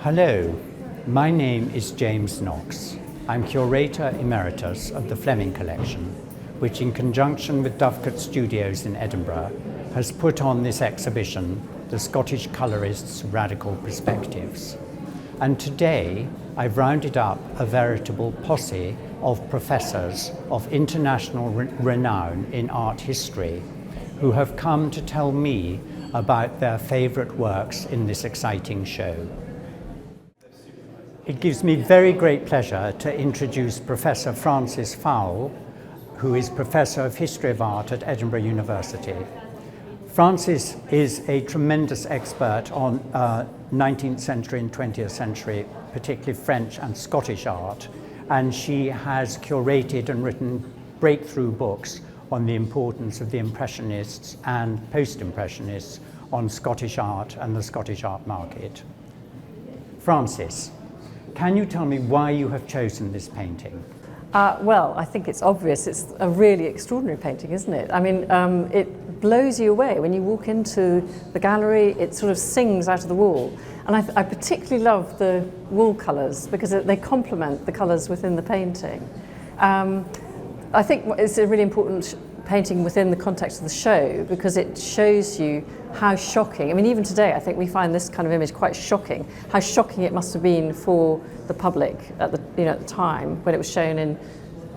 Hello, my name is James Knox. I'm Curator Emeritus of the Fleming Collection, which in conjunction with Dovecot Studios in Edinburgh has put on this exhibition, The Scottish Colourists' Radical Perspectives. And today I've rounded up a veritable posse of professors of international renown in art history who have come to tell me about their favourite works in this exciting show. It gives me very great pleasure to introduce Professor Francis Fowle, who is Professor of History of Art at Edinburgh University. Francis is a tremendous expert on 19th century and 20th century, particularly French and Scottish art, and she has curated and written breakthrough books on the importance of the Impressionists and post-Impressionists on Scottish art and the Scottish art market. Francis, can you tell me why you have chosen this painting? Well, I think it's obvious. It's a really extraordinary painting, isn't it? I mean, it blows you away. When you walk into the gallery, it sort of sings out of the wall. And I particularly love the wall colours because they complement the colours within the painting. I think it's a really important painting within the context of the show because it shows you how shocking, I mean even today I think we find this kind of image quite shocking, how shocking it must have been for the public at the time when it was shown in,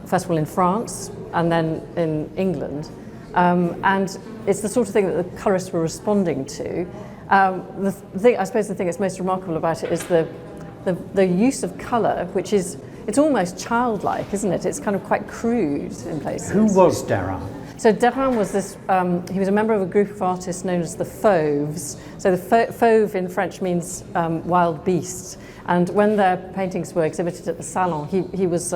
first of all in France and then in England. And it's the sort of thing that the colourists were responding to. I suppose the thing that's most remarkable about it is the use of colour, which is, it's almost childlike, isn't it? It's kind of quite crude in places. Who was Derain? So Derain was this, he was a member of a group of artists known as the Fauves. So the Fauve in French means wild beast. And when their paintings were exhibited at the Salon, he was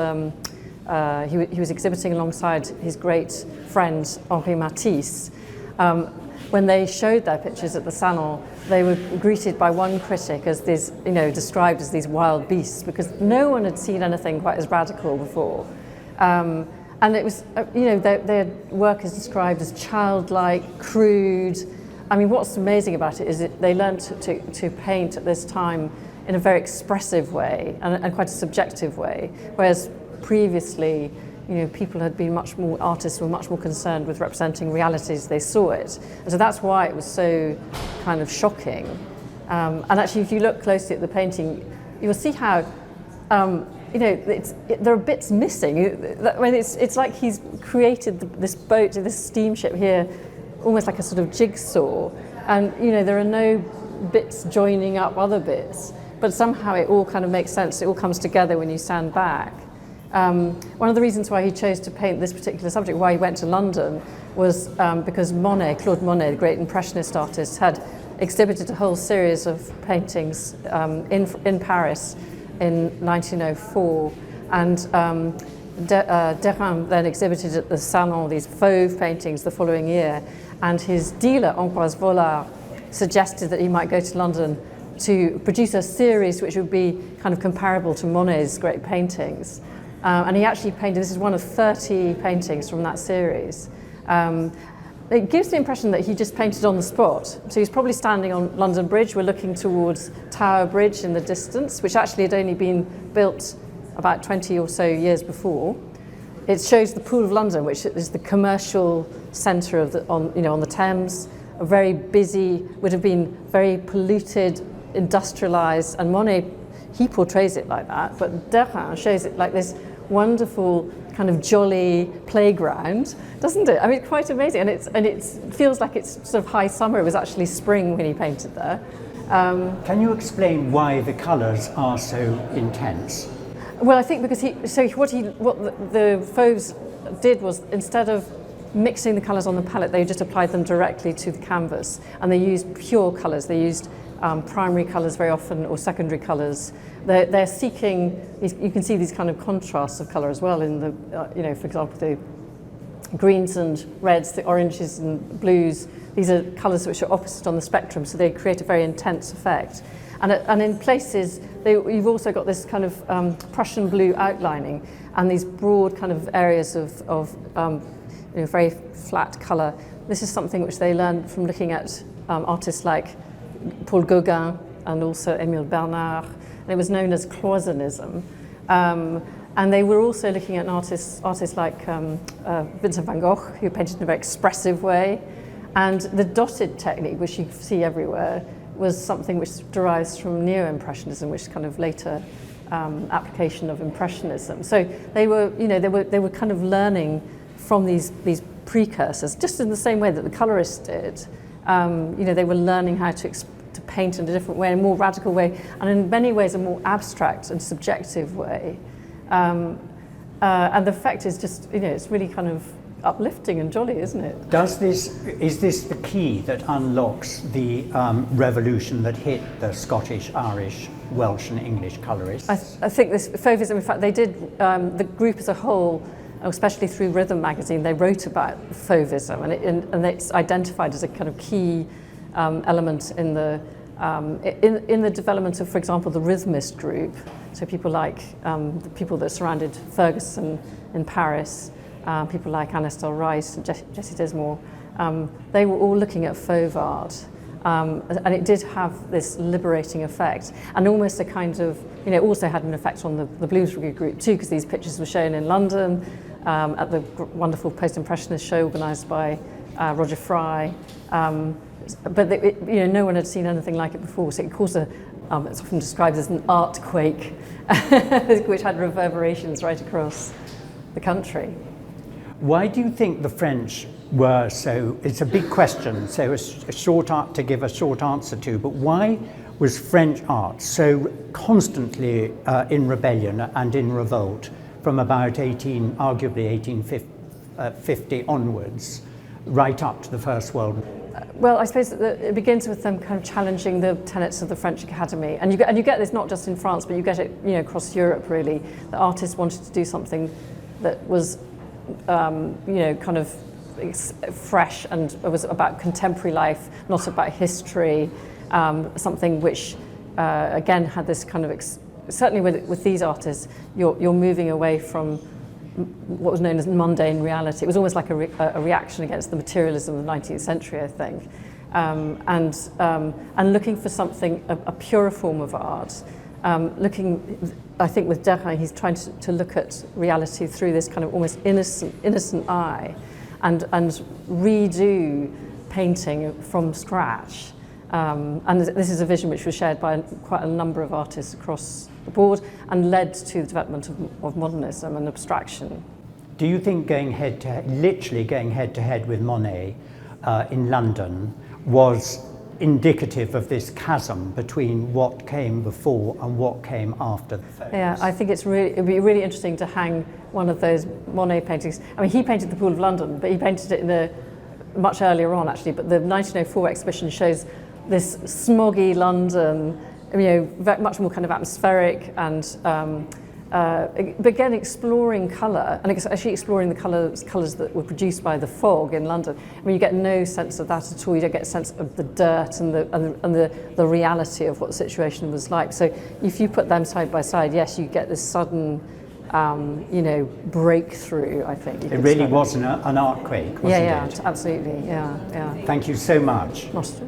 exhibiting alongside his great friend Henri Matisse. When they showed their pictures at the Salon, they were greeted by one critic as these, described as these wild beasts because no one had seen anything quite as radical before. And it was, their work is described as childlike, crude. I mean, what's amazing about it is that they learned to paint at this time in a very expressive way and quite a subjective way, whereas previously, people had been artists were much more concerned with representing reality as they saw it. And so that's why it was so kind of shocking. And actually, if you look closely at the painting, you'll see how, there are bits missing. I mean, it's like he's created this boat, this steamship here, almost like a sort of jigsaw. And, there are no bits joining up other bits, but somehow it all kind of makes sense. It all comes together when you stand back. One of the reasons why he chose to paint this particular subject, why he went to London, was because Claude Monet, the great Impressionist artist, had exhibited a whole series of paintings in Paris in 1904, and Derain then exhibited at the Salon these Fauve paintings the following year, and his dealer, Ambroise Vollard, suggested that he might go to London to produce a series which would be kind of comparable to Monet's great paintings. And he actually painted, this is one of 30 paintings from that series. It gives the impression that he just painted on the spot. So he's probably standing on London Bridge. We're looking towards Tower Bridge in the distance, which actually had only been built about 20 or so years before. It shows the Pool of London, which is the commercial centre of on the Thames, a very busy, would have been very polluted, industrialised, and Monet, he portrays it like that, but Derain shows it like this wonderful kind of jolly playground, doesn't it? I mean, quite amazing, and it feels like it's sort of high summer. It was actually spring when he painted there. Can you explain why the colours are so intense? Well, I think because what the Fauves did was, instead of mixing the colours on the palette, they just applied them directly to the canvas, and they used pure colours. They used primary colours very often, or secondary colours. They're seeking, you can see these kind of contrasts of colour as well in the, for example, the greens and reds, the oranges and blues. These are colours which are opposite on the spectrum, so they create a very intense effect. And in places, you've also got this kind of Prussian blue outlining and these broad kind of areas of very flat colour. This is something which they learned from looking at artists like Paul Gauguin, and also Émile Bernard, and it was known as Cloisonnism. And they were also looking at artists like Vincent van Gogh, who painted in a very expressive way. And the dotted technique, which you see everywhere, was something which derives from Neo-Impressionism, which is kind of later application of Impressionism. So they were kind of learning from these precursors, just in the same way that the colourists did. They were learning how to paint in a different way, in a more radical way, and in many ways a more abstract and subjective way. And the effect is just, it's really kind of uplifting and jolly, isn't it? Is this the key that unlocks the revolution that hit the Scottish, Irish, Welsh and English colourists? I think this Fauvism, in fact, they did, the group as a whole, especially through Rhythm magazine, they wrote about Fauvism, and it's identified as a kind of key element in the development of, for example, the Rhythmist group. So people like the people that surrounded Ferguson in Paris, people like Aniston Rice and Jessie Dismore, they were all looking at fauve art. And it did have this liberating effect, and almost a kind of, also had an effect on the Bloomsbury group too, because these pictures were shown in London at the wonderful post-impressionist show organised by Roger Fry. But no one had seen anything like it before, so it caused it's often described as an art quake, which had reverberations right across the country. Why do you think the French were so, it's a big question, so to give a short answer to, but why was French art so constantly in rebellion and in revolt from about arguably 1850 onwards, right up to the First World War? Well, I suppose that it begins with them kind of challenging the tenets of the French Academy, and you get this not just in France, but you get it across Europe really. The artists wanted to do something that was kind of fresh and it was about contemporary life, not about history. Something which again had this kind of certainly with these artists, you're moving away from what was known as mundane reality. It was almost like a reaction against the materialism of the 19th century, I think, and looking for something, a purer form of art. I think with Derain, he's trying to look at reality through this kind of almost innocent eye, and redo painting from scratch. And this is a vision which was shared by quite a number of artists across the board and led to the development of modernism and abstraction. Do you think literally going head to head with Monet in London was indicative of this chasm between what came before and what came after the phase? Yeah, I think it'd be really interesting to hang one of those Monet paintings. I mean, he painted the Pool of London, but he painted it much earlier on actually, but the 1904 exhibition shows this smoggy London, much more kind of atmospheric and again exploring colour, and actually exploring the colours that were produced by the fog in London. I mean, you get no sense of that at all. You don't get a sense of the dirt and the reality of what the situation was like. So if you put them side by side, yes, you get this sudden breakthrough, I think. It really was an art quake, wasn't it? Yeah, absolutely, yeah. Thank you so much. Most